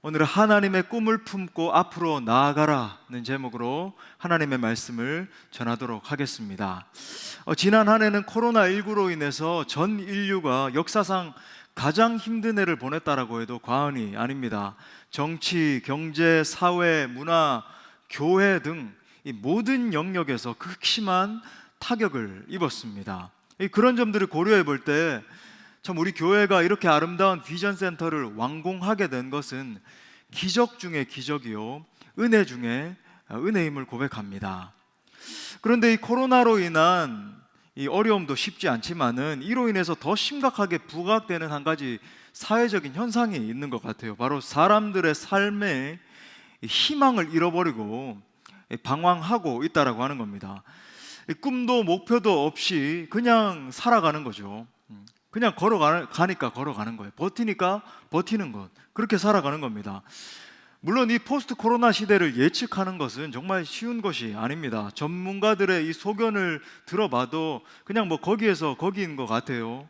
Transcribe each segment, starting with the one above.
오늘은 하나님의 꿈을 품고 앞으로 나아가라는 제목으로 하나님의 말씀을 전하도록 하겠습니다. 지난 한 해는 코로나19로 인해서 전 인류가 역사상 가장 힘든 해를 보냈다라고 해도 과언이 아닙니다. 정치, 경제, 사회, 문화, 교회 등 이 모든 영역에서 극심한 타격을 입었습니다. 그런 점들을 고려해 볼 때 참 우리 교회가 이렇게 아름다운 비전 센터를 완공하게 된 것은 기적 중에 기적이요, 은혜 중에 은혜임을 고백합니다. 그런데 이 코로나로 인한 이 어려움도 쉽지 않지만은 이로 인해서 더 심각하게 부각되는 한 가지 사회적인 현상이 있는 것 같아요. 바로 사람들의 삶에 희망을 잃어버리고 방황하고 있다라고 하는 겁니다. 꿈도 목표도 없이 그냥 살아가는 거죠. 그냥 걸어가니까 걸어가는 거예요. 버티니까 버티는 것, 그렇게 살아가는 겁니다. 물론 이 포스트 코로나 시대를 예측하는 것은 정말 쉬운 것이 아닙니다. 전문가들의 이 소견을 들어봐도 그냥 뭐 거기에서 거기인 것 같아요.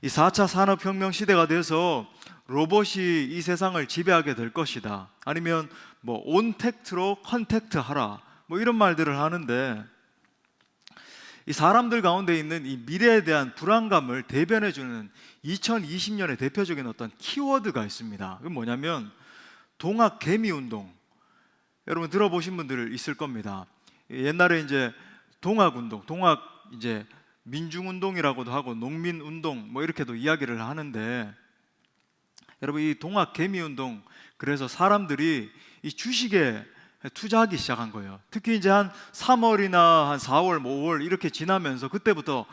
이 4차 산업혁명 시대가 돼서 로봇이 이 세상을 지배하게 될 것이다, 아니면 뭐 온택트로 컨택트 하라, 뭐 이런 말들을 하는데, 이 사람들 가운데 있는 이 미래에 대한 불안감을 대변해주는 2020년의 대표적인 어떤 키워드가 있습니다. 그건 뭐냐면 동학 개미 운동. 여러분 들어보신 분들 있을 겁니다. 옛날에 이제 동학 운동, 동학 이제 민중 운동이라고도 하고 농민 운동 뭐 이렇게도 이야기를 하는데, 여러분 이 동학 개미 운동, 그래서 사람들이 이 주식에 투자하기 시작한 거예요. 특히 이제 한 3월이나 한 4월, 5월 이렇게 지나면서 그때부터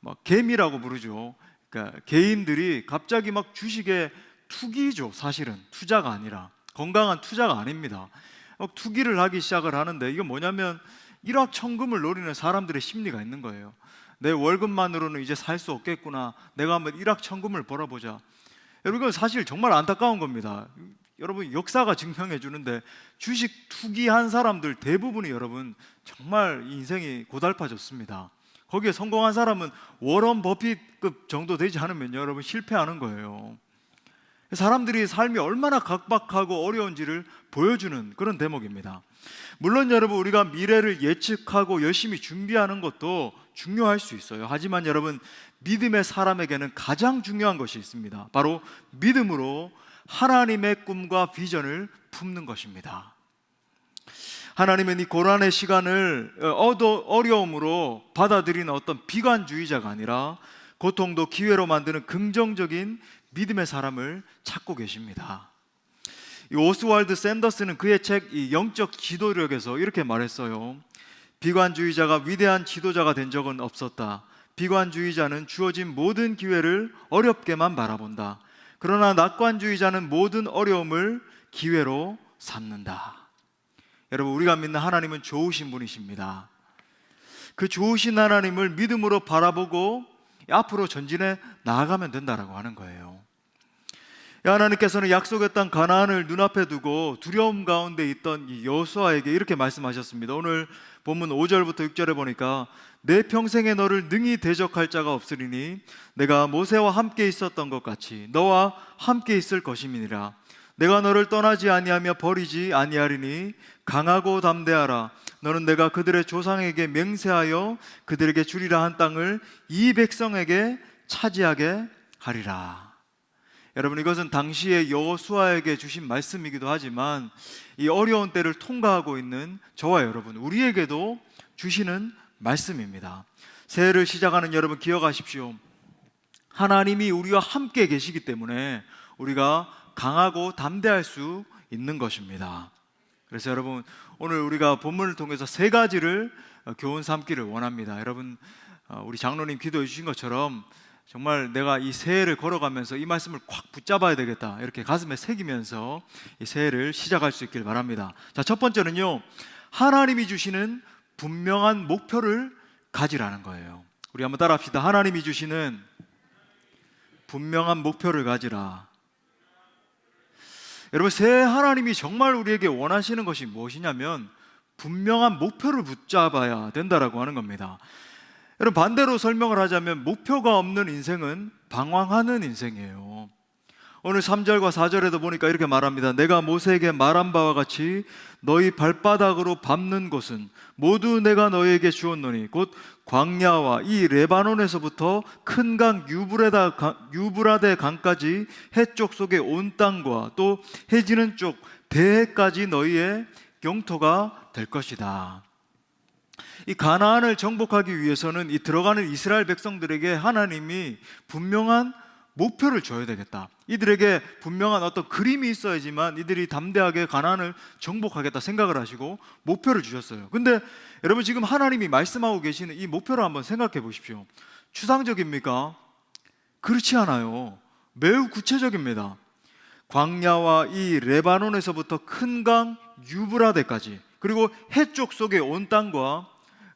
막 개미라고 부르죠. 그러니까 개인들이 갑자기 막 주식에 투기죠. 사실은 투자가 아니라, 건강한 투자가 아닙니다. 투기를 하기 시작을 하는데, 이건 뭐냐면 일확천금을 노리는 사람들의 심리가 있는 거예요. 내 월급만으로는 이제 살 수 없겠구나, 내가 한번 일확천금을 벌어보자. 여러분 이건 사실 정말 안타까운 겁니다. 여러분 역사가 증명해 주는데 주식 투기한 사람들 대부분이 여러분 정말 인생이 고달파졌습니다. 거기에 성공한 사람은 워런 버핏급 정도 되지 않으면 여러분 실패하는 거예요. 사람들이 삶이 얼마나 각박하고 어려운지를 보여주는 그런 대목입니다. 물론 여러분 우리가 미래를 예측하고 열심히 준비하는 것도 중요할 수 있어요. 하지만 여러분 믿음의 사람에게는 가장 중요한 것이 있습니다. 바로 믿음으로 하나님의 꿈과 비전을 품는 것입니다. 하나님은 이 고난의 시간을 어려움으로 받아들이는 어떤 비관주의자가 아니라 고통도 기회로 만드는 긍정적인 믿음의 사람을 찾고 계십니다. 이 오스왈드 샌더스는 그의 책 이 영적 지도력에서 이렇게 말했어요. 비관주의자가 위대한 지도자가 된 적은 없었다. 비관주의자는 주어진 모든 기회를 어렵게만 바라본다. 그러나 낙관주의자는 모든 어려움을 기회로 삼는다. 여러분 우리가 믿는 하나님은 좋으신 분이십니다. 그 좋으신 하나님을 믿음으로 바라보고 앞으로 전진해 나아가면 된다라고 하는 거예요. 하나님께서는 약속의 땅 가나안을 눈앞에 두고 두려움 가운데 있던 이 여호수아에게 이렇게 말씀하셨습니다. 오늘 본문 5절부터 6절에 보니까 내 평생에 너를 능히 대적할 자가 없으리니 내가 모세와 함께 있었던 것 같이 너와 함께 있을 것임이니라. 내가 너를 떠나지 아니하며 버리지 아니하리니 강하고 담대하라. 너는 내가 그들의 조상에게 맹세하여 그들에게 주리라 한 땅을 이 백성에게 차지하게 하리라. 여러분 이것은 당시에 여호수아에게 주신 말씀이기도 하지만 이 어려운 때를 통과하고 있는 저와 여러분, 우리에게도 주시는 말씀입니다. 새해를 시작하는 여러분 기억하십시오. 하나님이 우리와 함께 계시기 때문에 우리가 강하고 담대할 수 있는 것입니다. 그래서 여러분 오늘 우리가 본문을 통해서 세 가지를 교훈 삼기를 원합니다. 여러분 우리 장로님 기도해 주신 것처럼 정말 내가 이 새해를 걸어가면서 이 말씀을 꽉 붙잡아야 되겠다, 이렇게 가슴에 새기면서 이 새해를 시작할 수 있길 바랍니다. 자, 첫 번째는요, 하나님이 주시는 분명한 목표를 가지라는 거예요. 우리 한번 따라 합시다. 하나님이 주시는 분명한 목표를 가지라. 여러분 새해 하나님이 정말 우리에게 원하시는 것이 무엇이냐면 분명한 목표를 붙잡아야 된다라고 하는 겁니다. 여러분 반대로 설명을 하자면 목표가 없는 인생은 방황하는 인생이에요. 오늘 3절과 4절에도 보니까 이렇게 말합니다. 내가 모세에게 말한 바와 같이 너희 발바닥으로 밟는 곳은 모두 내가 너희에게 주었노니 곧 광야와 이 레바논에서부터 큰 강 유브라데 강까지 해쪽 속의 온 땅과 또 해지는 쪽 대해까지 너희의 영토가 될 것이다. 이 가나안을 정복하기 위해서는 이 들어가는 이스라엘 백성들에게 하나님이 분명한 목표를 줘야 되겠다. 이들에게 분명한 어떤 그림이 있어야지만 이들이 담대하게 가나안을 정복하겠다 생각을 하시고 목표를 주셨어요. 근데 여러분, 지금 하나님이 말씀하고 계시는 이 목표를 한번 생각해 보십시오. 추상적입니까? 그렇지 않아요. 매우 구체적입니다. 광야와 이 레바논에서부터 큰 강 유브라데까지, 그리고 해쪽 속의 온 땅과,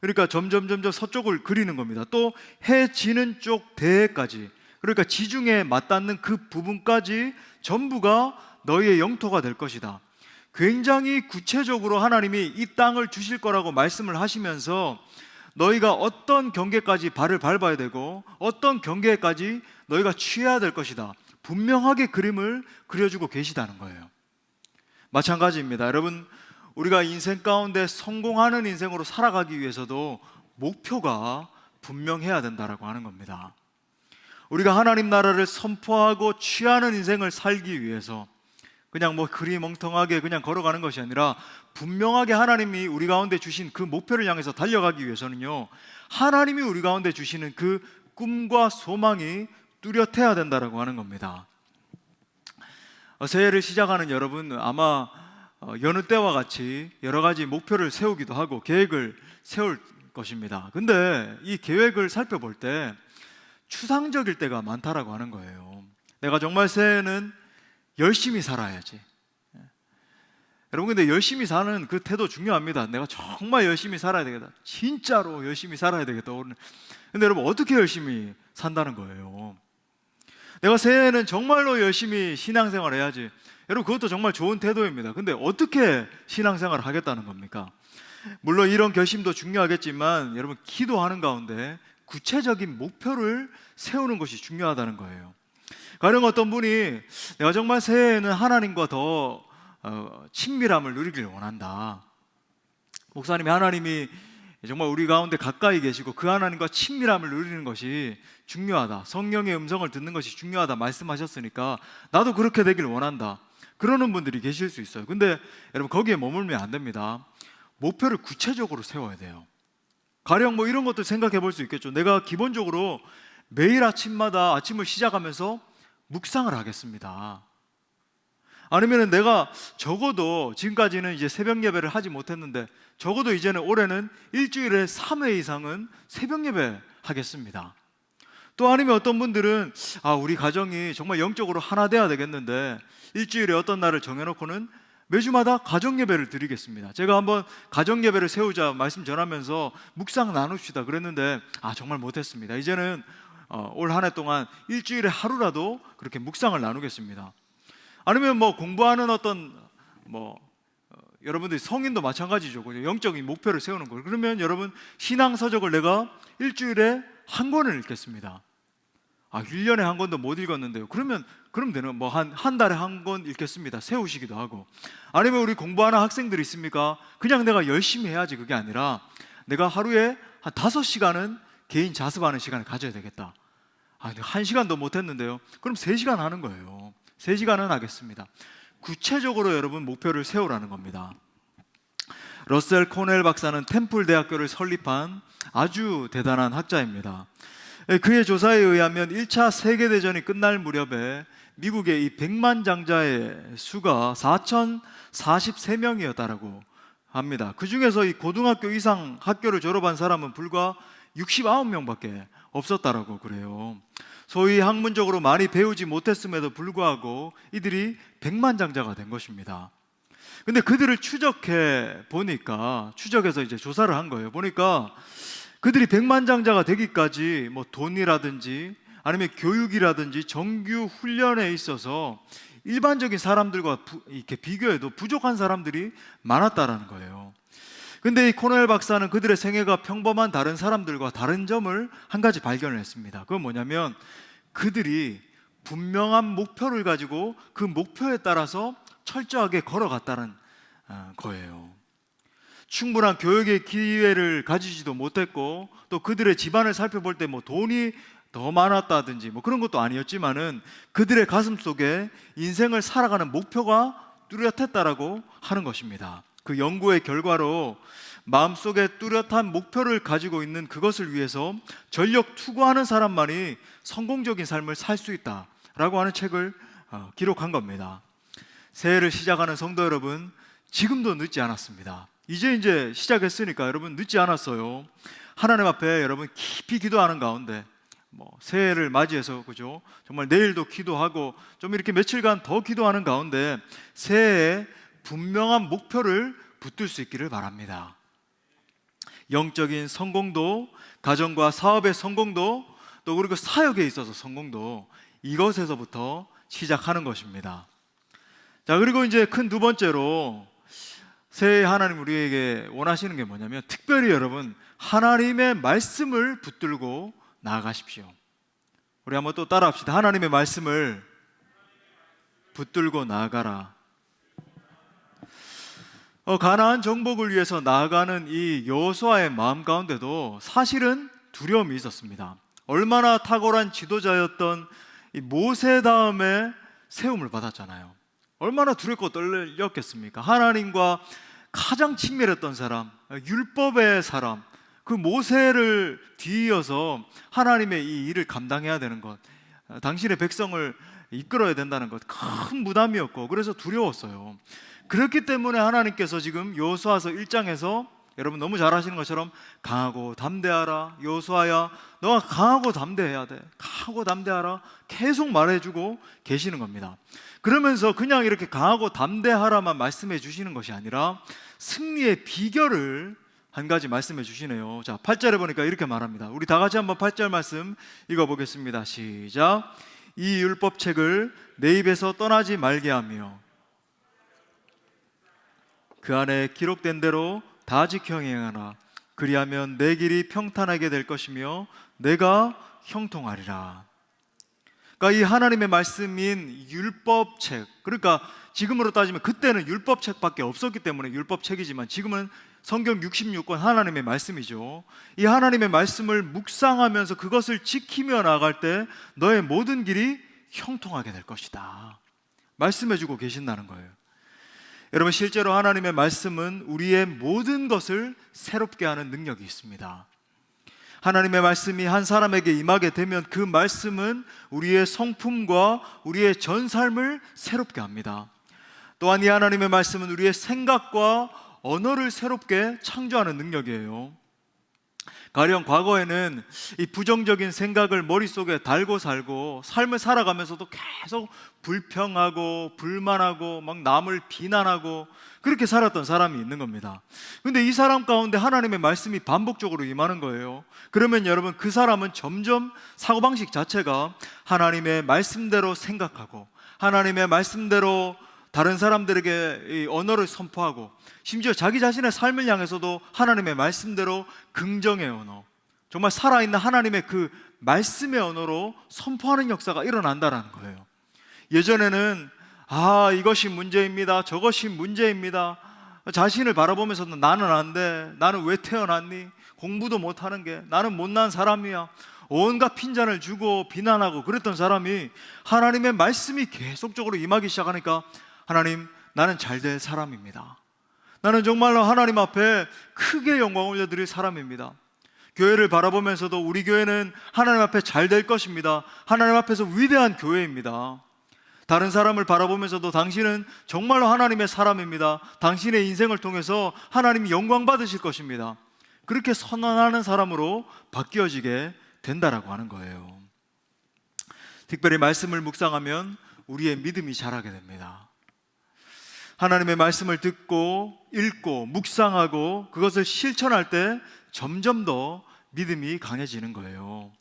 그러니까 점점 서쪽을 그리는 겁니다. 또 해 지는 쪽 대해까지, 그러니까 지중해에 맞닿는 그 부분까지 전부가 너희의 영토가 될 것이다. 굉장히 구체적으로 하나님이 이 땅을 주실 거라고 말씀을 하시면서 너희가 어떤 경계까지 발을 밟아야 되고 어떤 경계까지 너희가 취해야 될 것이다, 분명하게 그림을 그려주고 계시다는 거예요. 마찬가지입니다. 여러분, 우리가 인생 가운데 성공하는 인생으로 살아가기 위해서도 목표가 분명해야 된다라고 하는 겁니다. 우리가 하나님 나라를 선포하고 취하는 인생을 살기 위해서 그냥 그리멍텅하게 그냥 걸어가는 것이 아니라 분명하게 하나님이 우리 가운데 주신 그 목표를 향해서 달려가기 위해서는요, 하나님이 우리 가운데 주시는 그 꿈과 소망이 뚜렷해야 된다라고 하는 겁니다. 새해를 시작하는 여러분, 아마 여느 때와 같이 여러 가지 목표를 세우기도 하고 계획을 세울 것입니다. 근데 이 계획을 살펴볼 때 추상적일 때가 많다라고 하는 거예요. 내가 정말 새해에는 열심히 살아야지. 여러분, 근데 열심히 사는 그 태도 중요합니다. 내가 정말 열심히 살아야 되겠다, 진짜로 열심히 살아야 되겠다. 근데 여러분, 어떻게 열심히 산다는 거예요? 내가 새해에는 정말로 열심히 신앙생활을 해야지. 여러분, 그것도 정말 좋은 태도입니다. 근데 어떻게 신앙생활을 하겠다는 겁니까? 물론 이런 결심도 중요하겠지만 여러분, 기도하는 가운데 구체적인 목표를 세우는 것이 중요하다는 거예요. 가령 어떤 분이 내가 정말 새해에는 하나님과 더 친밀함을 누리길 원한다. 목사님이 하나님이 정말 우리 가운데 가까이 계시고 그 하나님과 친밀함을 누리는 것이 중요하다, 성령의 음성을 듣는 것이 중요하다 말씀하셨으니까 나도 그렇게 되길 원한다, 그러는 분들이 계실 수 있어요. 근데 여러분, 거기에 머물면 안 됩니다. 목표를 구체적으로 세워야 돼요. 가령 이런 것도 생각해 볼 수 있겠죠. 내가 기본적으로 매일 아침마다 아침을 시작하면서 묵상을 하겠습니다. 아니면 내가 적어도 지금까지는 이제 새벽 예배를 하지 못했는데 적어도 이제는 올해는 일주일에 3회 이상은 새벽 예배 하겠습니다. 또 아니면 어떤 분들은 우리 가정이 정말 영적으로 하나 돼야 되겠는데 일주일에 어떤 날을 정해놓고는 매주마다 가정 예배를 드리겠습니다. 제가 한번 가정 예배를 세우자 말씀 전하면서 묵상 나눕시다 그랬는데 정말 못했습니다. 이제는 올 한 해 동안 일주일에 하루라도 그렇게 묵상을 나누겠습니다. 아니면 공부하는 어떤 여러분들이 성인도 마찬가지죠. 영적인 목표를 세우는 거. 그러면 여러분, 신앙 서적을 내가 일주일에 한 권을 읽겠습니다. 1년에 한 권도 못 읽었는데요. 그럼 되는 한 달에 한 권 읽겠습니다. 세우시기도 하고. 아니면 우리 공부하는 학생들이 있습니까? 그냥 내가 열심히 해야지, 그게 아니라 내가 하루에 한 5시간은 개인 자습하는 시간을 가져야 되겠다. 1시간도 못 했는데요. 그럼 3시간 하는 거예요. 3시간은 하겠습니다. 구체적으로 여러분 목표를 세우라는 겁니다. 러셀 코넬 박사는 템플 대학교를 설립한 아주 대단한 학자입니다. 그의 조사에 의하면 1차 세계대전이 끝날 무렵에 미국의 이 백만장자의 수가 4,043명이었다라고 합니다. 그 중에서 이 고등학교 이상 학교를 졸업한 사람은 불과 69명밖에 없었다라고 그래요. 소위 학문적으로 많이 배우지 못했음에도 불구하고 이들이 백만장자가 된 것입니다. 근데 그들을 추적해서 이제 조사를 한 거예요. 보니까 그들이 백만장자가 되기까지 돈이라든지 아니면 교육이라든지 정규 훈련에 있어서 일반적인 사람들과 이렇게 비교해도 부족한 사람들이 많았다라는 거예요. 근데 이 코넬 박사는 그들의 생애가 평범한 다른 사람들과 다른 점을 한 가지 발견을 했습니다. 그건 뭐냐면 그들이 분명한 목표를 가지고 그 목표에 따라서 철저하게 걸어갔다는 거예요. 충분한 교육의 기회를 가지지도 못했고, 또 그들의 집안을 살펴볼 때 뭐 돈이 더 많았다든지 뭐 그런 것도 아니었지만은 그들의 가슴 속에 인생을 살아가는 목표가 뚜렷했다라고 하는 것입니다. 그 연구의 결과로 마음속에 뚜렷한 목표를 가지고 있는 그것을 위해서 전력 투구하는 사람만이 성공적인 삶을 살 수 있다라고 하는 책을 기록한 겁니다. 새해를 시작하는 성도 여러분, 지금도 늦지 않았습니다. 이제 시작했으니까 여러분 늦지 않았어요. 하나님 앞에 여러분 깊이 기도하는 가운데 새해를 맞이해서 그죠? 정말 내일도 기도하고 좀 이렇게 며칠간 더 기도하는 가운데 새해에 분명한 목표를 붙들 수 있기를 바랍니다. 영적인 성공도, 가정과 사업의 성공도, 또 그리고 사역에 있어서 성공도 이것에서부터 시작하는 것입니다. 자, 그리고 이제 큰 두 번째로 새해 하나님 우리에게 원하시는 게 뭐냐면, 특별히 여러분 하나님의 말씀을 붙들고 나아가십시오. 우리 한번 또 따라합시다. 하나님의 말씀을 붙들고 나아가라. 가나안 정복을 위해서 나아가는 이 여호수아의 마음 가운데도 사실은 두려움이 있었습니다. 얼마나 탁월한 지도자였던 이 모세 다음에 세움을 받았잖아요. 얼마나 두렵고 떨렸겠습니까? 하나님과 가장 친밀했던 사람, 율법의 사람, 그 모세를 뒤이어서 하나님의 이 일을 감당해야 되는 것, 당신의 백성을 이끌어야 된다는 것, 큰 부담이었고 그래서 두려웠어요. 그렇기 때문에 하나님께서 지금 여호수아서 1장에서 여러분 너무 잘 아시는 것처럼 강하고 담대하라, 여호수아야 너가 강하고 담대해야 돼, 강하고 담대하라 계속 말해주고 계시는 겁니다. 그러면서 그냥 이렇게 강하고 담대하라만 말씀해 주시는 것이 아니라 승리의 비결을 한 가지 말씀해 주시네요. 자, 8절에 보니까 이렇게 말합니다. 우리 다 같이 한번 8절 말씀 읽어보겠습니다. 시작. 이 율법책을 내 입에서 떠나지 말게 하며 그 안에 기록된 대로 다 지켜 행하라. 그리하면 내 길이 평탄하게 될 것이며 내가 형통하리라. 그러니까 이 하나님의 말씀인 율법책, 그러니까 지금으로 따지면 그때는 율법책밖에 없었기 때문에 율법책이지만 지금은 성경 66권 하나님의 말씀이죠. 이 하나님의 말씀을 묵상하면서 그것을 지키며 나아갈 때 너의 모든 길이 형통하게 될 것이다 말씀해주고 계신다는 거예요. 여러분, 실제로 하나님의 말씀은 우리의 모든 것을 새롭게 하는 능력이 있습니다. 하나님의 말씀이 한 사람에게 임하게 되면 그 말씀은 우리의 성품과 우리의 전 삶을 새롭게 합니다. 또한 이 하나님의 말씀은 우리의 생각과 언어를 새롭게 창조하는 능력이에요. 가령 과거에는 이 부정적인 생각을 머릿속에 달고 살고 삶을 살아가면서도 계속 불평하고 불만하고 막 남을 비난하고 그렇게 살았던 사람이 있는 겁니다. 근데 이 사람 가운데 하나님의 말씀이 반복적으로 임하는 거예요. 그러면 여러분, 그 사람은 점점 사고방식 자체가 하나님의 말씀대로 생각하고 하나님의 말씀대로 다른 사람들에게 이 언어를 선포하고 심지어 자기 자신의 삶을 향해서도 하나님의 말씀대로 긍정의 언어, 정말 살아있는 하나님의 그 말씀의 언어로 선포하는 역사가 일어난다는 거예요. 예전에는 이것이 문제입니다, 저것이 문제입니다, 자신을 바라보면서도 나는 안 돼, 나는 왜 태어났니, 공부도 못하는 게 나는 못난 사람이야, 온갖 핀잔을 주고 비난하고 그랬던 사람이 하나님의 말씀이 계속적으로 임하기 시작하니까 하나님, 나는 잘 될 사람입니다, 나는 정말로 하나님 앞에 크게 영광 올려드릴 사람입니다, 교회를 바라보면서도 우리 교회는 하나님 앞에 잘 될 것입니다, 하나님 앞에서 위대한 교회입니다, 다른 사람을 바라보면서도 당신은 정말로 하나님의 사람입니다, 당신의 인생을 통해서 하나님이 영광 받으실 것입니다, 그렇게 선언하는 사람으로 바뀌어지게 된다라고 하는 거예요. 특별히 말씀을 묵상하면 우리의 믿음이 자라게 됩니다. 하나님의 말씀을 듣고 읽고 묵상하고 그것을 실천할 때 점점 더 믿음이 강해지는 거예요.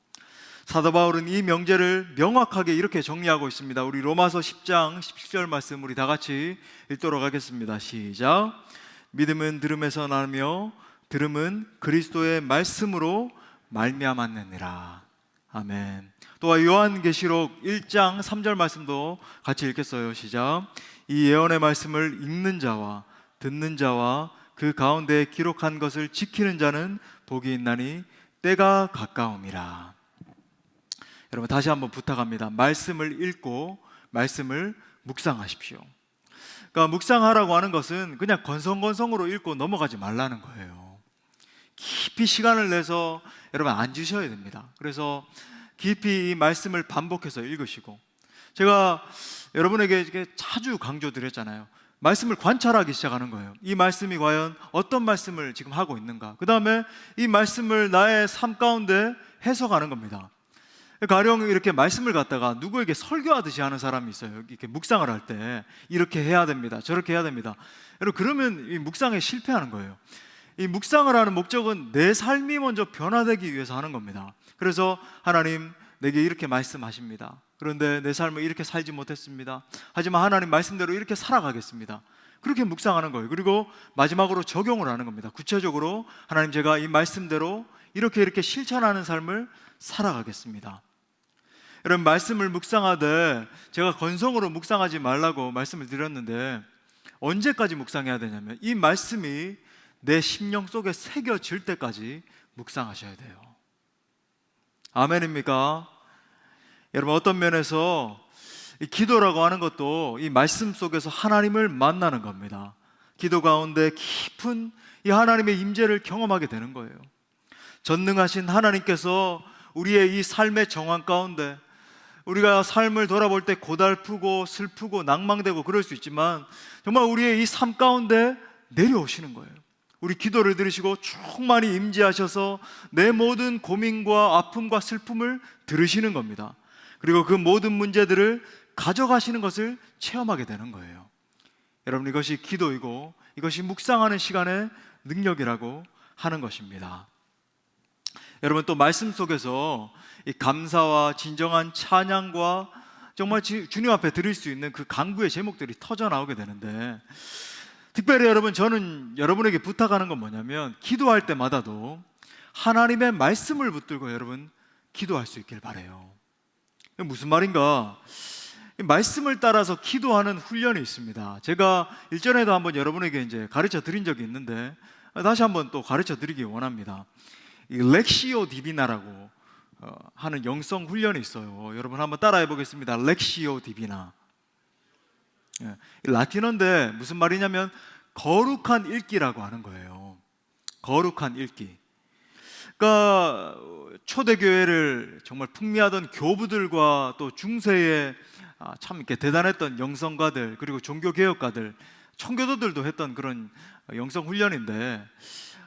사도 바울은 이 명제를 명확하게 이렇게 정리하고 있습니다. 우리 로마서 10장 17절 말씀 우리 다 같이 읽도록 하겠습니다. 시작. 믿음은 들음에서 나며 들음은 그리스도의 말씀으로 말미암았느니라. 아멘. 또 요한계시록 1장 3절 말씀도 같이 읽겠어요. 시작. 이 예언의 말씀을 읽는 자와 듣는 자와 그 가운데 기록한 것을 지키는 자는 복이 있나니 때가 가까움이라. 여러분 다시 한번 부탁합니다. 말씀을 읽고 말씀을 묵상하십시오. 그러니까 묵상하라고 하는 것은 그냥 건성건성으로 읽고 넘어가지 말라는 거예요. 깊이 시간을 내서 여러분 앉으셔야 됩니다. 그래서 깊이 이 말씀을 반복해서 읽으시고, 제가 여러분에게 자주 강조드렸잖아요. 말씀을 관찰하기 시작하는 거예요. 이 말씀이 과연 어떤 말씀을 지금 하고 있는가, 그 다음에 이 말씀을 나의 삶 가운데 해석하는 겁니다. 가령 이렇게 말씀을 갖다가 누구에게 설교하듯이 하는 사람이 있어요. 이렇게 묵상을 할 때 이렇게 해야 됩니다, 저렇게 해야 됩니다. 여러분 그러면 이 묵상에 실패하는 거예요. 이 묵상을 하는 목적은 내 삶이 먼저 변화되기 위해서 하는 겁니다. 그래서 하나님 내게 이렇게 말씀하십니다. 그런데 내 삶을 이렇게 살지 못했습니다. 하지만 하나님 말씀대로 이렇게 살아가겠습니다. 그렇게 묵상하는 거예요. 그리고 마지막으로 적용을 하는 겁니다. 구체적으로 하나님 제가 이 말씀대로 이렇게 실천하는 삶을 살아가겠습니다. 여러분 말씀을 묵상하되 제가 건성으로 묵상하지 말라고 말씀을 드렸는데, 언제까지 묵상해야 되냐면 이 말씀이 내 심령 속에 새겨질 때까지 묵상하셔야 돼요. 아멘입니까? 여러분 어떤 면에서 이 기도라고 하는 것도 이 말씀 속에서 하나님을 만나는 겁니다. 기도 가운데 깊은 이 하나님의 임재를 경험하게 되는 거예요. 전능하신 하나님께서 우리의 이 삶의 정황 가운데, 우리가 삶을 돌아볼 때 고달프고 슬프고 낭망되고 그럴 수 있지만 정말 우리의 이 삶 가운데 내려오시는 거예요. 우리 기도를 들으시고 충만히 임재하셔서 내 모든 고민과 아픔과 슬픔을 들으시는 겁니다. 그리고 그 모든 문제들을 가져가시는 것을 체험하게 되는 거예요. 여러분 이것이 기도이고 이것이 묵상하는 시간의 능력이라고 하는 것입니다. 여러분 또 말씀 속에서 이 감사와 진정한 찬양과 정말 주님 앞에 드릴 수 있는 그 간구의 제목들이 터져 나오게 되는데, 특별히 여러분 저는 여러분에게 부탁하는 건 뭐냐면 기도할 때마다도 하나님의 말씀을 붙들고 여러분 기도할 수 있길 바라요. 무슨 말인가? 말씀을 따라서 기도하는 훈련이 있습니다. 제가 일전에도 한번 여러분에게 이제 가르쳐 드린 적이 있는데 다시 한번 또 가르쳐 드리기 원합니다. 이 렉시오 디비나라고 하는 영성 훈련이 있어요. 여러분 한번 따라해 보겠습니다. 렉시오 디비나. 라틴어인데 무슨 말이냐면 거룩한 읽기라고 하는 거예요. 거룩한 읽기. 그러니까 초대교회를 정말 풍미하던 교부들과 또 중세에 참 이렇게 대단했던 영성가들, 그리고 종교개혁가들, 청교도들도 했던 그런 영성 훈련인데,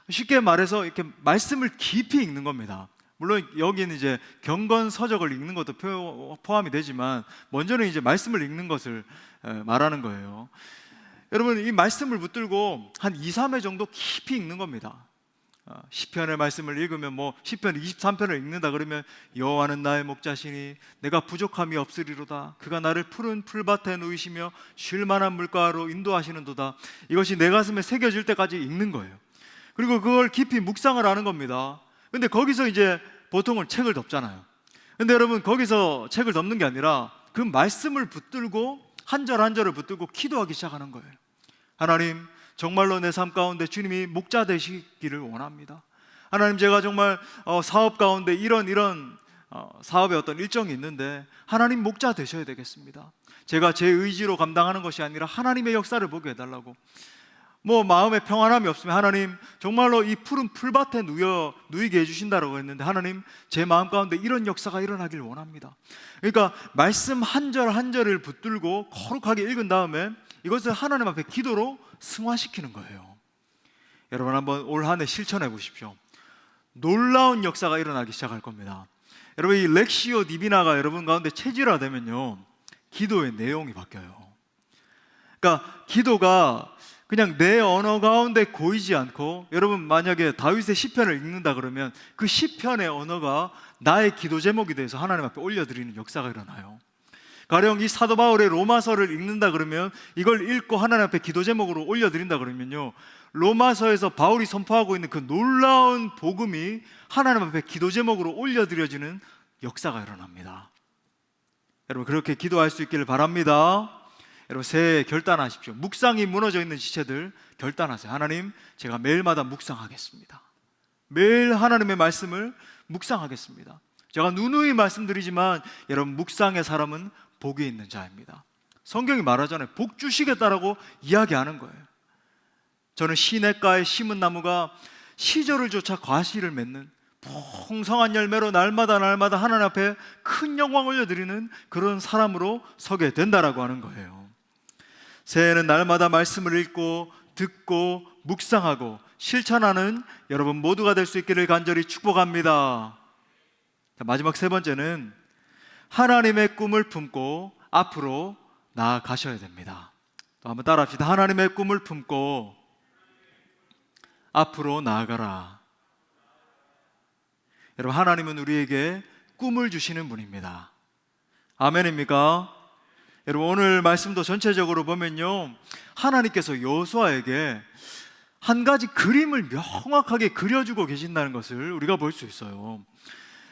쉽게 말해서 이렇게 말씀을 깊이 읽는 겁니다. 물론 여기는 이제 경건서적을 읽는 것도 포함이 되지만 먼저는 이제 말씀을 읽는 것을 말하는 거예요. 여러분 이 말씀을 붙들고 한 2, 3회 정도 깊이 읽는 겁니다. 시편의 말씀을 읽으면 뭐 시편 23편을 읽는다 그러면 여호와는 나의 목자시니 내가 부족함이 없으리로다. 그가 나를 푸른 풀밭에 누이시며 쉴 만한 물가로 인도하시는도다. 이것이 내 가슴에 새겨질 때까지 읽는 거예요. 그리고 그걸 깊이 묵상을 하는 겁니다. 근데 거기서 이제 보통은 책을 덮잖아요. 근데 여러분 거기서 책을 덮는 게 아니라 그 말씀을 붙들고 한 절 한 절을 붙들고 기도하기 시작하는 거예요. 하나님 정말로 내 삶 가운데 주님이 목자 되시기를 원합니다. 하나님 제가 정말 사업 가운데 이런 사업의 어떤 일정이 있는데 하나님 목자 되셔야 되겠습니다. 제가 제 의지로 감당하는 것이 아니라 하나님의 역사를 보게 해달라고. 뭐 마음에 평안함이 없으면 하나님 정말로 이 푸른 풀밭에 누이게 해주신다라고 했는데 하나님 제 마음 가운데 이런 역사가 일어나길 원합니다. 그러니까 말씀 한 절 한 절을 붙들고 거룩하게 읽은 다음에 이것을 하나님 앞에 기도로 승화시키는 거예요. 여러분 한번 올 한 해 실천해 보십시오. 놀라운 역사가 일어나기 시작할 겁니다. 여러분 이 렉시오 디비나가 여러분 가운데 체질화되면요 기도의 내용이 바뀌어요. 그러니까 기도가 그냥 내 언어 가운데 고이지 않고, 여러분 만약에 다윗의 시편을 읽는다 그러면 그 시편의 언어가 나의 기도 제목이 돼서 하나님 앞에 올려드리는 역사가 일어나요. 가령 이 사도 바울의 로마서를 읽는다 그러면 이걸 읽고 하나님 앞에 기도 제목으로 올려드린다 그러면요 로마서에서 바울이 선포하고 있는 그 놀라운 복음이 하나님 앞에 기도 제목으로 올려드려지는 역사가 일어납니다. 여러분 그렇게 기도할 수 있기를 바랍니다. 여러분 새해 결단하십시오. 묵상이 무너져 있는 지체들 결단하세요. 하나님, 제가 매일마다 묵상하겠습니다. 매일 하나님의 말씀을 묵상하겠습니다. 제가 누누이 말씀드리지만 여러분 묵상의 사람은 복이 있는 자입니다. 성경이 말하잖아요. 복 주시겠다라고 이야기하는 거예요. 저는 시냇가에 심은 나무가 시절을 쫓아 과실을 맺는 풍성한 열매로 날마다 하나님 앞에 큰 영광을 올려드리는 그런 사람으로 서게 된다라고 하는 거예요. 새해에는 날마다 말씀을 읽고 듣고 묵상하고 실천하는 여러분 모두가 될 수 있기를 간절히 축복합니다. 마지막 세 번째는 하나님의 꿈을 품고 앞으로 나아가셔야 됩니다. 또 한번 따라합시다. 하나님의 꿈을 품고 앞으로 나아가라. 여러분 하나님은 우리에게 꿈을 주시는 분입니다. 아멘입니까? 여러분 오늘 말씀도 전체적으로 보면요, 하나님께서 여호수아에게 한 가지 그림을 명확하게 그려주고 계신다는 것을 우리가 볼 수 있어요.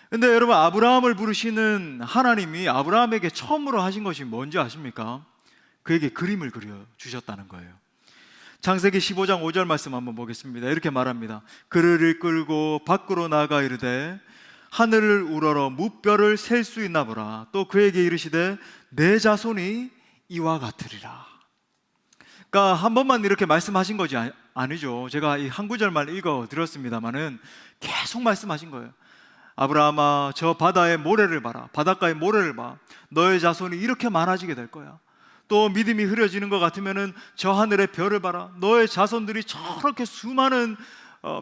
근데 여러분 아브라함을 부르시는 하나님이 아브라함에게 처음으로 하신 것이 뭔지 아십니까? 그에게 그림을 그려주셨다는 거예요. 창세기 15장 5절 말씀 한번 보겠습니다. 이렇게 말합니다. 그를 이끌고 밖으로 나가 이르되 하늘을 우러러 무뼈를 셀 수 있나 보라. 또 그에게 이르시되 내 자손이 이와 같으리라. 그러니까 한 번만 이렇게 말씀하신 것이 아니죠. 제가 이 한 구절만 읽어 드렸습니다만은 계속 말씀하신 거예요. 아브라함아, 저 바다의 모래를 봐라. 바닷가의 모래를 봐. 너의 자손이 이렇게 많아지게 될 거야. 또 믿음이 흐려지는 것 같으면은 저 하늘의 별을 봐라. 너의 자손들이 저렇게 수많은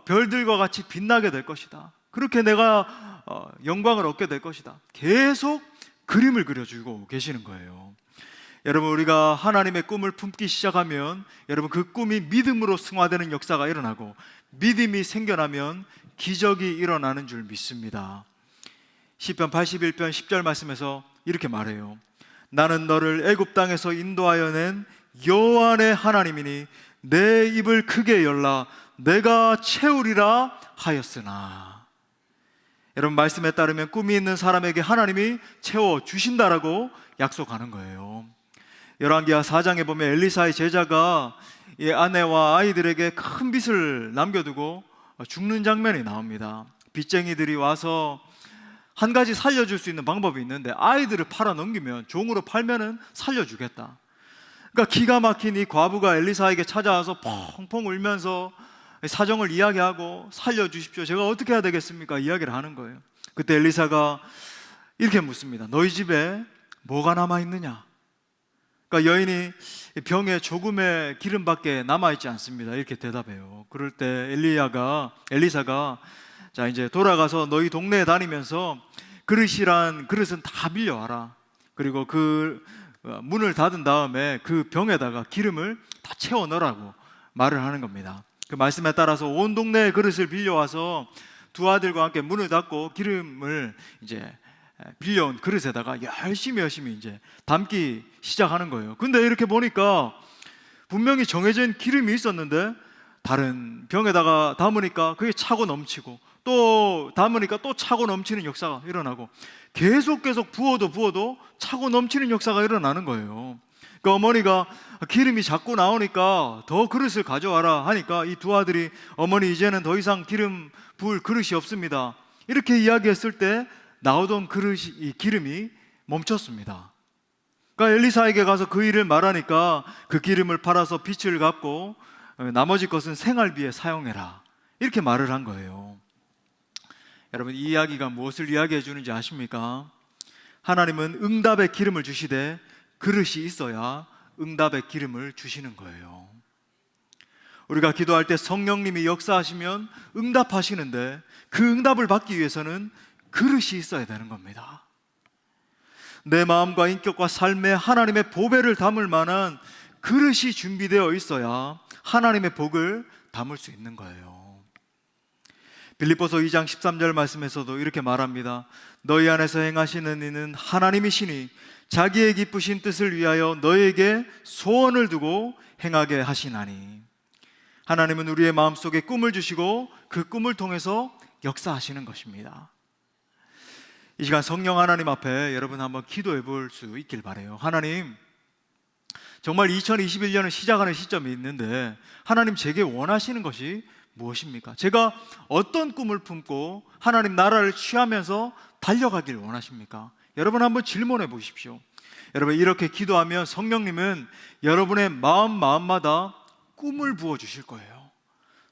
별들과 같이 빛나게 될 것이다. 그렇게 내가 영광을 얻게 될 것이다. 계속 그림을 그려주고 계시는 거예요. 여러분 우리가 하나님의 꿈을 품기 시작하면 여러분 그 꿈이 믿음으로 승화되는 역사가 일어나고 믿음이 생겨나면 기적이 일어나는 줄 믿습니다. 시편 81편 10절 말씀에서 이렇게 말해요. 나는 너를 애굽 땅에서 인도하여 낸 여호와의 하나님이니 내 입을 크게 열라 내가 채우리라 하였으나. 여러분 말씀에 따르면 꿈이 있는 사람에게 하나님이 채워주신다라고 약속하는 거예요. 열왕기하 4장에 보면 엘리사의 제자가 이 아내와 아이들에게 큰 빚을 남겨두고 죽는 장면이 나옵니다. 빚쟁이들이 와서 한 가지 살려줄 수 있는 방법이 있는데 아이들을 팔아 넘기면 종으로 팔면은 살려주겠다. 그러니까 기가 막힌 이 과부가 엘리사에게 찾아와서 펑펑 울면서 사정을 이야기하고 살려주십시오. 제가 어떻게 해야 되겠습니까? 이야기를 하는 거예요. 그때 엘리사가 이렇게 묻습니다. 너희 집에 뭐가 남아있느냐? 그러니까 여인이 병에 조금의 기름밖에 남아있지 않습니다. 이렇게 대답해요. 그럴 때 엘리사가 자 이제 돌아가서 너희 동네에 다니면서 그릇이란 그릇은 다 빌려와라. 그리고 그 문을 닫은 다음에 그 병에다가 기름을 다 채워 넣으라고 말을 하는 겁니다. 그 말씀에 따라서 온 동네의 그릇을 빌려와서 두 아들과 함께 문을 닫고 기름을 이제 빌려온 그릇에다가 열심히 이제 담기 시작하는 거예요. 근데 이렇게 보니까 분명히 정해진 기름이 있었는데 다른 병에다가 담으니까 그게 차고 넘치고 또 담으니까 또 차고 넘치는 역사가 일어나고 계속 부어도 차고 넘치는 역사가 일어나는 거예요. 그 어머니가 기름이 자꾸 나오니까 더 그릇을 가져와라 하니까 이 두 아들이 어머니 이제는 더 이상 기름 부을 그릇이 없습니다. 이렇게 이야기했을 때 나오던 이 기름이 멈췄습니다. 그러니까 엘리사에게 가서 그 일을 말하니까 그 기름을 팔아서 빚을 갚고 나머지 것은 생활비에 사용해라 이렇게 말을 한 거예요. 여러분 이 이야기가 무엇을 이야기해 주는지 아십니까? 하나님은 응답의 기름을 주시되 그릇이 있어야 응답의 기름을 주시는 거예요. 우리가 기도할 때 성령님이 역사하시면 응답하시는데 그 응답을 받기 위해서는 그릇이 있어야 되는 겁니다. 내 마음과 인격과 삶에 하나님의 보배를 담을 만한 그릇이 준비되어 있어야 하나님의 복을 담을 수 있는 거예요. 빌립보서 2장 13절 말씀에서도 이렇게 말합니다. 너희 안에서 행하시는 이는 하나님이시니 자기의 기쁘신 뜻을 위하여 너희에게 소원을 두고 행하게 하시나니. 하나님은 우리의 마음속에 꿈을 주시고 그 꿈을 통해서 역사하시는 것입니다. 이 시간 성령 하나님 앞에 여러분 한번 기도해 볼 수 있길 바라요. 하나님, 정말 2021년을 시작하는 시점이 있는데 하나님, 제게 원하시는 것이 무엇입니까? 제가 어떤 꿈을 품고 하나님 나라를 취하면서 달려가길 원하십니까? 여러분 한번 질문해 보십시오. 여러분, 이렇게 기도하면 성령님은 여러분의 마음마다 꿈을 부어주실 거예요.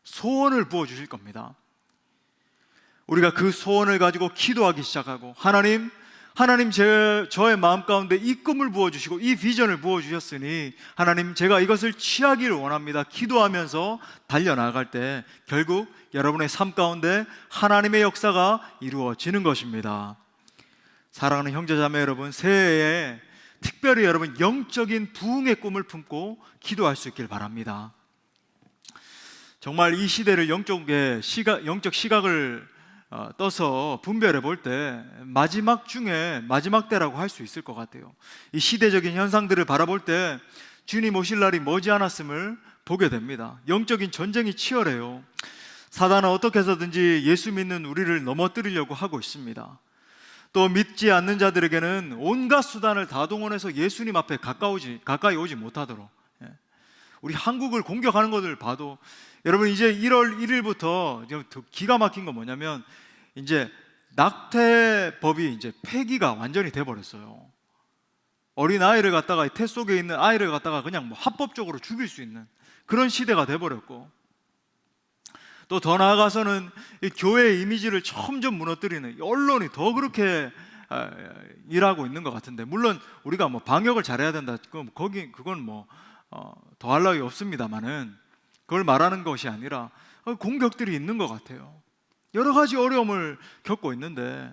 소원을 부어주실 겁니다. 우리가 그 소원을 가지고 기도하기 시작하고, 하나님, 저의 마음 가운데 이 꿈을 부어주시고 이 비전을 부어주셨으니 하나님, 제가 이것을 취하기를 원합니다. 기도하면서 달려나갈 때 결국 여러분의 삶 가운데 하나님의 역사가 이루어지는 것입니다. 사랑하는 형제자매 여러분, 새해에 특별히 여러분 영적인 부흥의 꿈을 품고 기도할 수 있길 바랍니다. 정말 이 시대를 영적 시각을 떠서 분별해 볼 때 마지막 중에 마지막 때라고 할 수 있을 것 같아요. 이 시대적인 현상들을 바라볼 때 주님 오실 날이 머지않았음을 보게 됩니다. 영적인 전쟁이 치열해요. 사단은 어떻게 해서든지 예수 믿는 우리를 넘어뜨리려고 하고 있습니다. 또 믿지 않는 자들에게는 온갖 수단을 다 동원해서 예수님 앞에 가까이 오지 못하도록, 우리 한국을 공격하는 것을 봐도 여러분, 이제 1월 1일부터 기가 막힌 건 뭐냐면 이제 낙태법이 이제 폐기가 완전히 돼버렸어요. 어린 아이를 갖다가 태 속에 있는 아이를 갖다가 그냥 뭐 합법적으로 죽일 수 있는 그런 시대가 돼버렸고, 또 더 나아가서는 이 교회의 이미지를 점점 무너뜨리는 언론이 더 그렇게 일하고 있는 것 같은데, 물론 우리가 뭐 방역을 잘해야 된다, 그건 뭐 더 할 나위 없습니다만은, 그걸 말하는 것이 아니라 공격들이 있는 것 같아요. 여러 가지 어려움을 겪고 있는데,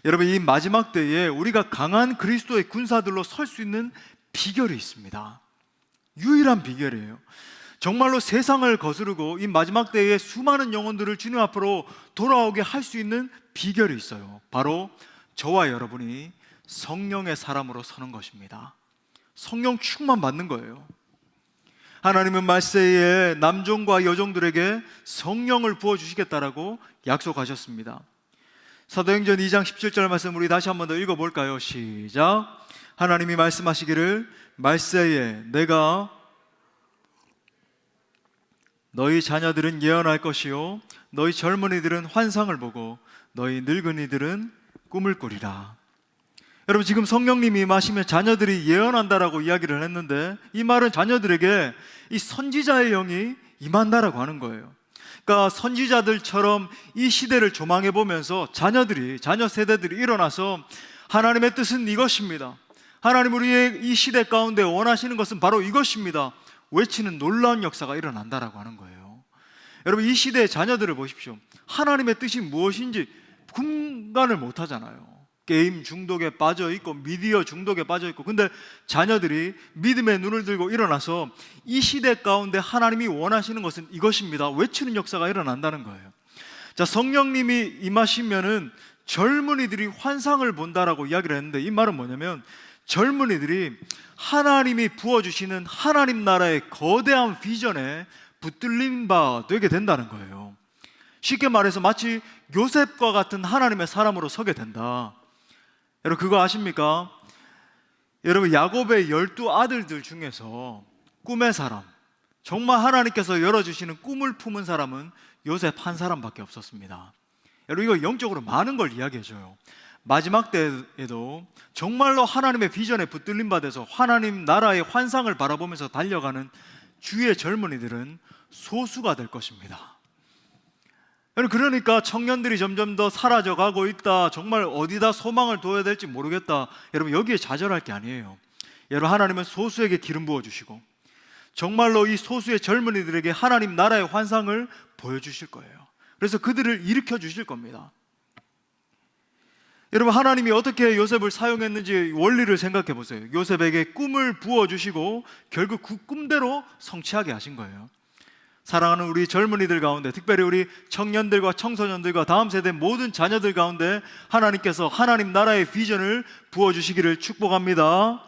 여러분, 이 마지막 때에 우리가 강한 그리스도의 군사들로 설 수 있는 비결이 있습니다. 유일한 비결이에요. 정말로 세상을 거스르고 이 마지막 때에 수많은 영혼들을 주님 앞으로 돌아오게 할 수 있는 비결이 있어요. 바로 저와 여러분이 성령의 사람으로 서는 것입니다. 성령 충만 받는 거예요. 하나님은 말세에 남종과 여종들에게 성령을 부어주시겠다라고 약속하셨습니다. 사도행전 2장 17절 말씀 우리 다시 한 번 더 읽어볼까요? 시작. 하나님이 말씀하시기를 말세에 내가 너희 자녀들은 예언할 것이요 너희 젊은이들은 환상을 보고 너희 늙은이들은 꿈을 꾸리라. 여러분, 지금 성령님이 임하시면 자녀들이 예언한다라고 이야기를 했는데, 이 말은 자녀들에게 이 선지자의 영이 임한다라고 하는 거예요. 그러니까 선지자들처럼 이 시대를 조망해 보면서 자녀 세대들이 일어나서 하나님의 뜻은 이것입니다, 하나님 우리의 이 시대 가운데 원하시는 것은 바로 이것입니다 외치는 놀라운 역사가 일어난다라고 하는 거예요. 여러분, 이 시대의 자녀들을 보십시오. 하나님의 뜻이 무엇인지 분간을 못 하잖아요. 게임 중독에 빠져 있고 미디어 중독에 빠져 있고, 근데 자녀들이 믿음의 눈을 들고 일어나서 이 시대 가운데 하나님이 원하시는 것은 이것입니다 외치는 역사가 일어난다는 거예요. 자, 성령님이 임하시면은 젊은이들이 환상을 본다라고 이야기를 했는데, 이 말은 뭐냐면 젊은이들이 하나님이 부어주시는 하나님 나라의 거대한 비전에 붙들린 바 되게 된다는 거예요. 쉽게 말해서 마치 요셉과 같은 하나님의 사람으로 서게 된다. 여러분, 그거 아십니까? 여러분, 야곱의 12아들들 중에서 꿈의 사람, 정말 하나님께서 열어주시는 꿈을 품은 사람은 요셉 한 사람밖에 없었습니다. 여러분, 이거 영적으로 많은 걸 이야기해줘요. 마지막 때에도 정말로 하나님의 비전에 붙들림 받아서 하나님 나라의 환상을 바라보면서 달려가는 주의 젊은이들은 소수가 될 것입니다. 그러니까 청년들이 점점 더 사라져가고 있다, 정말 어디다 소망을 둬야 될지 모르겠다, 여러분 여기에 좌절할 게 아니에요. 여러분, 하나님은 소수에게 기름 부어주시고 정말로 이 소수의 젊은이들에게 하나님 나라의 환상을 보여주실 거예요. 그래서 그들을 일으켜 주실 겁니다. 여러분, 하나님이 어떻게 요셉을 사용했는지 원리를 생각해 보세요. 요셉에게 꿈을 부어주시고 결국 그 꿈대로 성취하게 하신 거예요. 사랑하는 우리 젊은이들 가운데, 특별히 우리 청년들과 청소년들과 다음 세대 모든 자녀들 가운데 하나님께서 하나님 나라의 비전을 부어주시기를 축복합니다.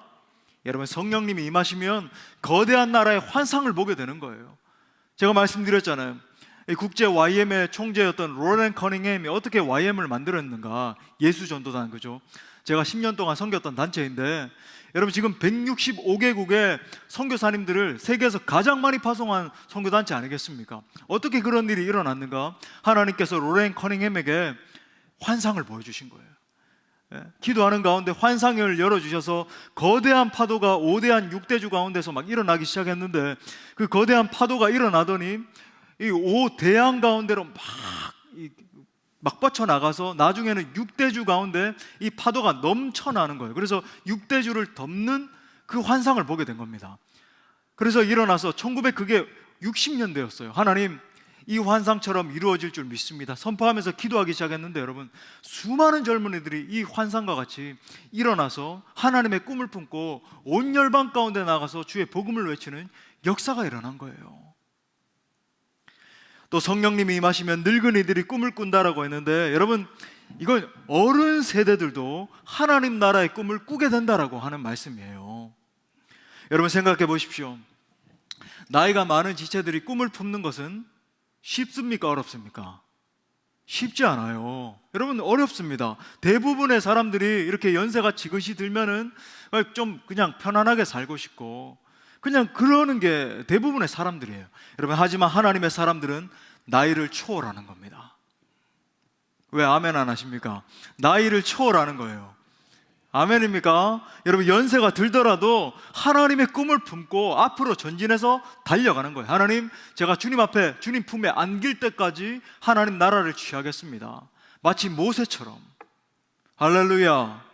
여러분, 성령님이 임하시면 거대한 나라의 환상을 보게 되는 거예요. 제가 말씀드렸잖아요. 이 국제 YM의 총재였던 로렌 커닝햄이 어떻게 YM을 만들었는가? 예수 전도단, 그죠? 제가 10년 동안 섬겼던 단체인데, 여러분 지금 165개국의 선교사님들을 세계에서 가장 많이 파송한 선교단체 아니겠습니까? 어떻게 그런 일이 일어났는가? 하나님께서 로렌 커닝햄에게 환상을 보여주신 거예요. 기도하는 가운데 환상을 열어주셔서 거대한 파도가 5대한 6대주 가운데서 막 일어나기 시작했는데, 그 거대한 파도가 일어나더니 이 5대양 가운데로 막 뻗쳐나가서 나중에는 6대주 가운데 이 파도가 넘쳐나는 거예요. 그래서 6대주를 덮는 그 환상을 보게 된 겁니다. 그래서 일어나서 그게 60년대였어요. 하나님, 이 환상처럼 이루어질 줄 믿습니다. 선포하면서 기도하기 시작했는데, 여러분 수많은 젊은이들이 이 환상과 같이 일어나서 하나님의 꿈을 품고 온 열방 가운데 나가서 주의 복음을 외치는 역사가 일어난 거예요. 또 성령님이 임하시면 늙은이들이 꿈을 꾼다라고 했는데, 여러분 이건 어른 세대들도 하나님 나라의 꿈을 꾸게 된다라고 하는 말씀이에요. 여러분 생각해 보십시오. 나이가 많은 지체들이 꿈을 품는 것은 쉽습니까? 어렵습니까? 쉽지 않아요. 여러분 어렵습니다. 대부분의 사람들이 이렇게 연세가 지긋이 들면은 좀 그냥 편안하게 살고 싶고 그냥 그러는 게 대부분의 사람들이에요. 여러분 하지만 하나님의 사람들은 나이를 초월하는 겁니다. 왜 아멘 안 하십니까? 나이를 초월하는 거예요. 아멘입니까? 여러분 연세가 들더라도 하나님의 꿈을 품고 앞으로 전진해서 달려가는 거예요. 하나님, 제가 주님 앞에 주님 품에 안길 때까지 하나님 나라를 취하겠습니다. 마치 모세처럼. 할렐루야.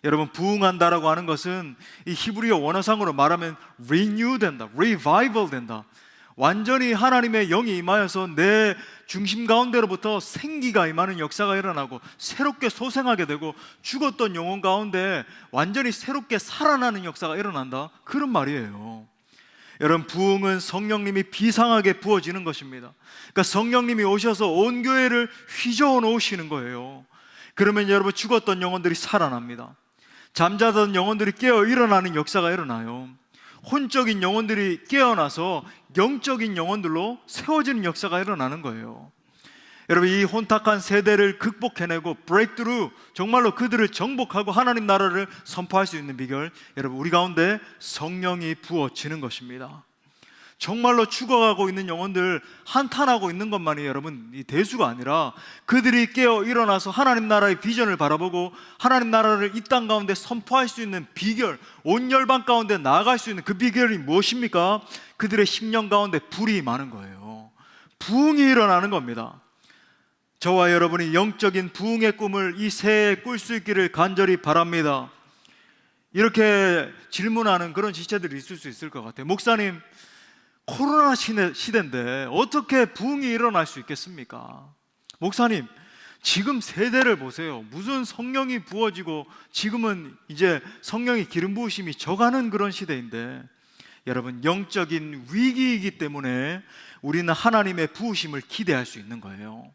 여러분 부흥한다라고 하는 것은 이 히브리어 원어상으로 말하면 renew 된다, revival 된다. 완전히 하나님의 영이 임하여서 내 중심 가운데로부터 생기가 임하는 역사가 일어나고 새롭게 소생하게 되고 죽었던 영혼 가운데 완전히 새롭게 살아나는 역사가 일어난다, 그런 말이에요. 여러분 부흥은 성령님이 비상하게 부어지는 것입니다. 그러니까 성령님이 오셔서 온 교회를 휘저어 놓으시는 거예요. 그러면 여러분 죽었던 영혼들이 살아납니다. 잠자던 영혼들이 깨어 일어나는 역사가 일어나요. 혼적인 영혼들이 깨어나서 영적인 영혼들로 세워지는 역사가 일어나는 거예요. 여러분 이 혼탁한 세대를 극복해내고 브레이크트루, 정말로 그들을 정복하고 하나님 나라를 선포할 수 있는 비결, 여러분 우리 가운데 성령이 부어지는 것입니다. 정말로 죽어가고 있는 영혼들 한탄하고 있는 것만이 여러분 이 대수가 아니라 그들이 깨어 일어나서 하나님 나라의 비전을 바라보고 하나님 나라를 이 땅 가운데 선포할 수 있는 비결, 온 열방 가운데 나아갈 수 있는 그 비결이 무엇입니까? 그들의 심령 가운데 불이 많은 거예요. 부흥이 일어나는 겁니다. 저와 여러분이 영적인 부흥의 꿈을 이 새해에 꿀 수 있기를 간절히 바랍니다. 이렇게 질문하는 그런 지체들이 있을 수 있을 것 같아요. 목사님, 코로나 시대인데 어떻게 부흥이 일어날 수 있겠습니까? 목사님, 지금 세대를 보세요. 무슨 성령이 부어지고 지금은 이제 성령의 기름 부으심이 적하는 그런 시대인데, 여러분 영적인 위기이기 때문에 우리는 하나님의 부으심을 기대할 수 있는 거예요.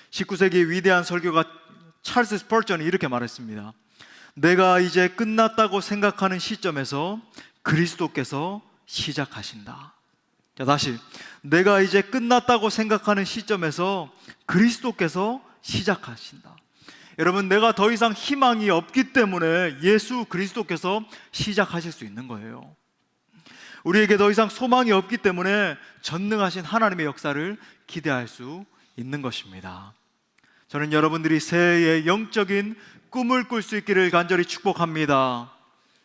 19세기 위대한 설교가 찰스 스펄전이 이렇게 말했습니다. 내가 이제 끝났다고 생각하는 시점에서 그리스도께서 시작하신다. 자, 다시, 내가 이제 끝났다고 생각하는 시점에서 그리스도께서 시작하신다. 여러분 내가 더 이상 희망이 없기 때문에 예수 그리스도께서 시작하실 수 있는 거예요. 우리에게 더 이상 소망이 없기 때문에 전능하신 하나님의 역사를 기대할 수 있는 것입니다. 저는 여러분들이 새해에 영적인 꿈을 꿀 수 있기를 간절히 축복합니다.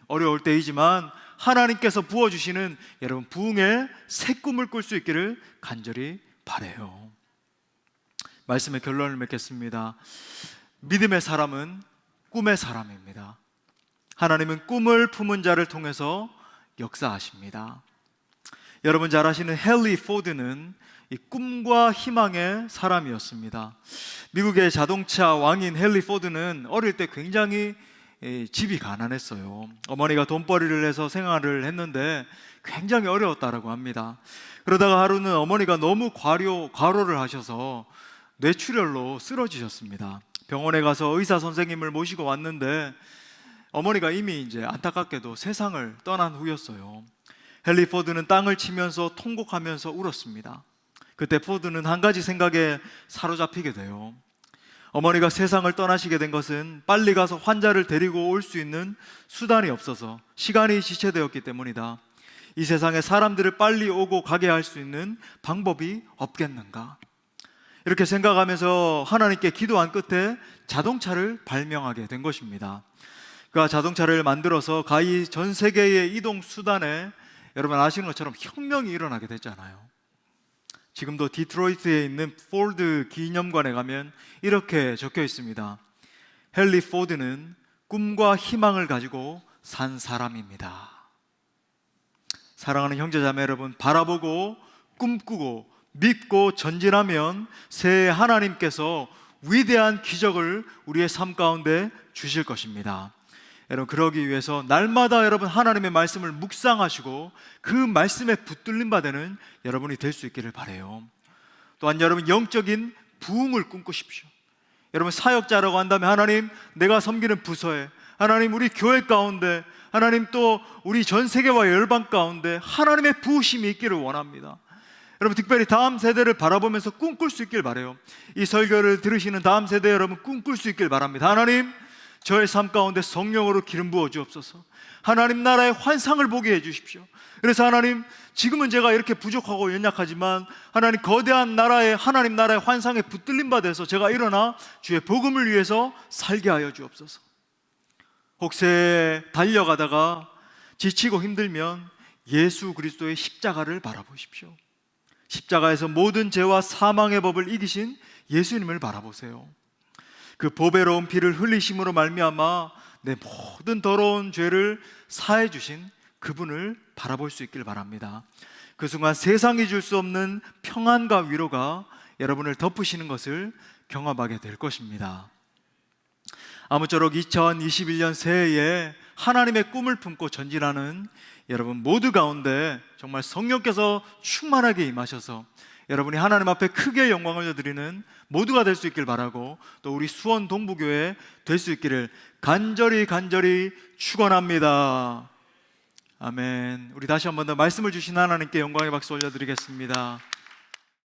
어려울 때이지만 하나님께서 부어주시는 여러분 부흥의 새 꿈을 꿀 수 있기를 간절히 바라요. 말씀의 결론을 맺겠습니다. 믿음의 사람은 꿈의 사람입니다. 하나님은 꿈을 품은 자를 통해서 역사하십니다. 여러분 잘 아시는 헨리 포드는 이 꿈과 희망의 사람이었습니다. 미국의 자동차 왕인 헨리 포드는 어릴 때 굉장히 집이 가난했어요. 어머니가 돈벌이를 해서 생활을 했는데 굉장히 어려웠다라고 합니다. 그러다가 하루는 어머니가 너무 과로를 하셔서 뇌출혈로 쓰러지셨습니다. 병원에 가서 의사 선생님을 모시고 왔는데 어머니가 이미 이제 안타깝게도 세상을 떠난 후였어요. 헨리 포드는 땅을 치면서 통곡하면서 울었습니다. 그때 포드는 한 가지 생각에 사로잡히게 돼요. 어머니가 세상을 떠나시게 된 것은 빨리 가서 환자를 데리고 올 수 있는 수단이 없어서 시간이 지체되었기 때문이다. 이 세상에 사람들을 빨리 오고 가게 할 수 있는 방법이 없겠는가? 이렇게 생각하면서 하나님께 기도한 끝에 자동차를 발명하게 된 것입니다. 그 자동차를 만들어서 가히 전 세계의 이동 수단에 여러분 아시는 것처럼 혁명이 일어나게 됐잖아요. 지금도 디트로이트에 있는 포드 기념관에 가면 이렇게 적혀 있습니다. 헨리 포드는 꿈과 희망을 가지고 산 사람입니다. 사랑하는 형제자매 여러분, 바라보고 꿈꾸고 믿고 전진하면 새해 하나님께서 위대한 기적을 우리의 삶 가운데 주실 것입니다. 여러분, 그러기 위해서 날마다 여러분 하나님의 말씀을 묵상하시고 그 말씀에 붙들림 받는 여러분이 될 수 있기를 바라요. 또한 여러분 영적인 부흥을 꿈꾸십시오. 여러분 사역자라고 한다면 하나님, 내가 섬기는 부서에, 하나님 우리 교회 가운데, 하나님 또 우리 전 세계와 열방 가운데 하나님의 부으심이 있기를 원합니다. 여러분 특별히 다음 세대를 바라보면서 꿈꿀 수 있길 바라요. 이 설교를 들으시는 다음 세대 여러분 꿈꿀 수 있길 바랍니다. 하나님, 저의 삶 가운데 성령으로 기름 부어 주옵소서. 하나님 나라의 환상을 보게 해 주십시오. 그래서 하나님, 지금은 제가 이렇게 부족하고 연약하지만 하나님 거대한 나라의, 하나님 나라의 환상에 붙들림 받아서 제가 일어나 주의 복음을 위해서 살게 하여 주옵소서. 혹세 달려가다가 지치고 힘들면 예수 그리스도의 십자가를 바라보십시오. 십자가에서 모든 죄와 사망의 법을 이기신 예수님을 바라보세요. 그 보배로운 피를 흘리심으로 말미암아 내 모든 더러운 죄를 사해 주신 그분을 바라볼 수 있길 바랍니다. 그 순간 세상이 줄 수 없는 평안과 위로가 여러분을 덮으시는 것을 경험하게 될 것입니다. 아무쪼록 2021년 새해에 하나님의 꿈을 품고 전진하는 여러분 모두 가운데 정말 성령께서 충만하게 임하셔서 여러분이 하나님 앞에 크게 영광을 드리는 모두가 될 수 있길 바라고, 또 우리 수원 동부교회 될 수 있기를 간절히 축원합니다. 아멘. 우리 다시 한 번 더 말씀을 주신 하나님께 영광의 박수 올려드리겠습니다.